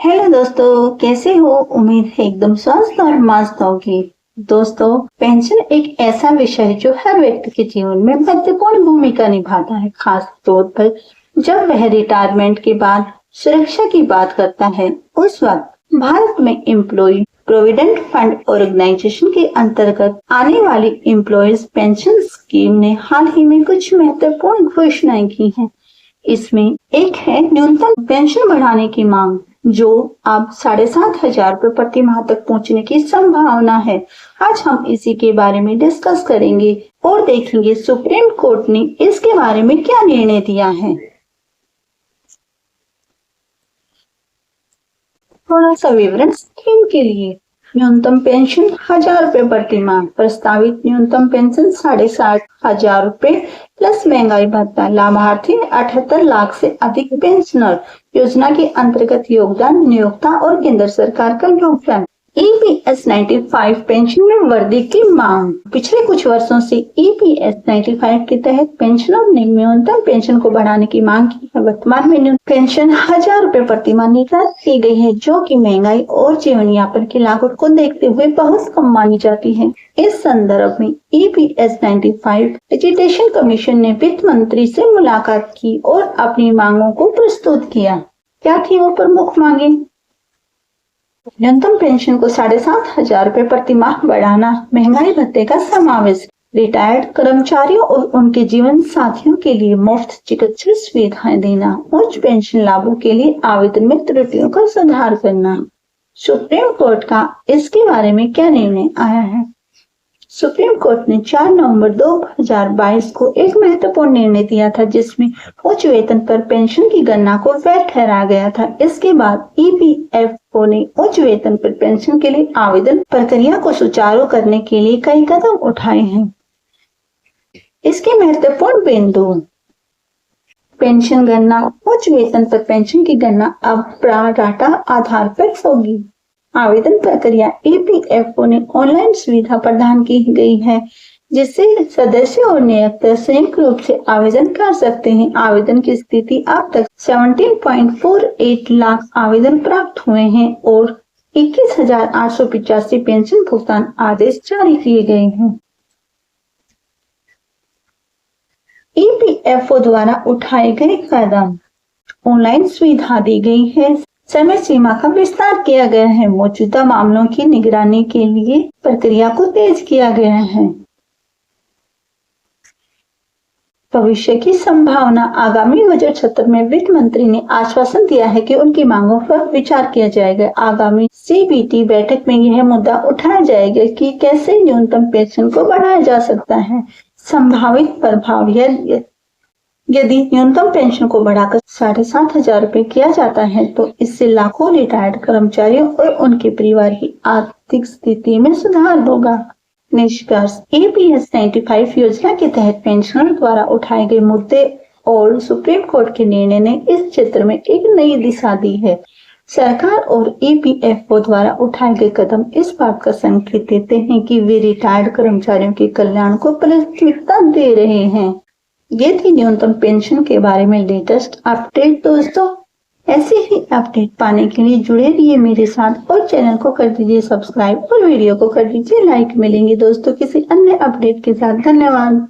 Hello दोस्तों, कैसे हो। उम्मीद है एकदम स्वस्थ और मस्त होगी। दोस्तों, पेंशन एक ऐसा विषय है जो हर व्यक्ति के जीवन में महत्वपूर्ण भूमिका निभाता है, खास तौर पर जब वह रिटायरमेंट के बाद सुरक्षा की बात करता है। उस वक्त भारत में एम्प्लॉय प्रोविडेंट फंड ऑर्गेनाइजेशन के अंतर्गत आने वाली एम्प्लॉयज पेंशन स्कीम ने हाल ही में कुछ महत्वपूर्ण घोषणाएं की हैं। इसमें एक है न्यूनतम पेंशन बढ़ाने की मांग, जो अब 7,500 रुपए प्रति माह तक पहुंचने की संभावना है। आज हम इसी के बारे में डिस्कस करेंगे और देखेंगे सुप्रीम कोर्ट ने इसके बारे में क्या निर्णय दिया है। थोड़ा सा विवरण स्कीम के लिए। न्यूनतम पेंशन 1,000 रुपए प्रति माह। प्रस्तावित न्यूनतम पेंशन 60,500 रुपए प्लस महंगाई भत्ता। लाभार्थी 78 लाख से अधिक पेंशनर। योजना के अंतर्गत योगदान नियोक्ता और केंद्र सरकार का योगदान। EPS 95 पेंशन में वृद्धि की मांग। पिछले कुछ वर्षों से EPS 95 के तहत पेंशनरों ने न्यूनतम पेंशन को बढ़ाने की मांग की है। वर्तमान में न्यूनतम पेंशन 1,000 रुपए प्रति माह निर्धारित की गई है, जो कि महंगाई और जीवन यापन की लागत को देखते हुए बहुत कम मानी जाती है। इस संदर्भ में EPS 95 एजुकेशन कमीशन ने वित्त मंत्री से मुलाकात की और अपनी मांगों को प्रस्तुत किया। क्या थी वो प्रमुख मांगे? न्यूनतम पेंशन को 7,500 रुपए प्रति माह बढ़ाना, महंगाई भत्ते का समावेश, रिटायर्ड कर्मचारियों और उनके जीवन साथियों के लिए मुफ्त चिकित्सा सुविधाएं देना, उच्च पेंशन लाभों के लिए आवेदन में त्रुटियों का सुधार करना। सुप्रीम कोर्ट का इसके बारे में क्या निर्णय आया है? सुप्रीम कोर्ट ने 4 नवंबर 2022 को एक महत्वपूर्ण निर्णय दिया था, जिसमें उच्च वेतन पर पेंशन की गणना को वैध ठहराया गया था। इसके बाद EPFO ने उच्च वेतन पर पेंशन के लिए आवेदन प्रक्रिया को सुचारू करने के लिए कई कदम उठाए हैं। इसके महत्वपूर्ण बिंदु: पेंशन गणना। उच्च वेतन पर पेंशन की गणना अब प्रा-डाटा आधार पर होगी। आवेदन प्रक्रिया: EPFO ने ऑनलाइन सुविधा प्रदान की गई है, जिससे सदस्य और नियोक्ता संयुक्त रूप से आवेदन कर सकते हैं। आवेदन की स्थिति: अब तक 17.48 लाख आवेदन प्राप्त हुए हैं और 21,885 पेंशन भुगतान आदेश जारी किए गए हैं। EPFO द्वारा उठाए गए कदम: ऑनलाइन सुविधा दी गई है, समय सीमा का विस्तार किया गया है, मौजूदा मामलों की निगरानी के लिए प्रक्रिया को तेज किया गया है। भविष्य की संभावना: आगामी बजट सत्र में वित्त मंत्री ने आश्वासन दिया है कि उनकी मांगों पर विचार किया जाएगा। आगामी CBT बैठक में यह मुद्दा उठाया जाएगा कि कैसे न्यूनतम पेंशन को बढ़ाया जा सकता है। संभावित प्रभाव: यदि न्यूनतम पेंशन को बढ़ाकर 7,500 रुपए किया जाता है, तो इससे लाखों रिटायर्ड कर्मचारियों और उनके परिवार की आर्थिक स्थिति में सुधार होगा। निष्कर्ष: EPS 95 योजना के तहत पेंशनर द्वारा उठाए गए मुद्दे और सुप्रीम कोर्ट के निर्णय ने इस क्षेत्र में एक नई दिशा दी है। सरकार और EPFO द्वारा उठाए गए कदम इस बात का संकेत देते हैं कि वे रिटायर्ड कर्मचारियों के कल्याण को प्राथमिकता दे रहे हैं। ये थी न्यूनतम पेंशन के बारे में लेटेस्ट अपडेट। दोस्तों, ऐसे ही अपडेट पाने के लिए जुड़े रहिए मेरे साथ और चैनल को कर दीजिए सब्सक्राइब और वीडियो को कर दीजिए लाइक। मिलेंगे दोस्तों किसी अन्य अपडेट के साथ। धन्यवाद।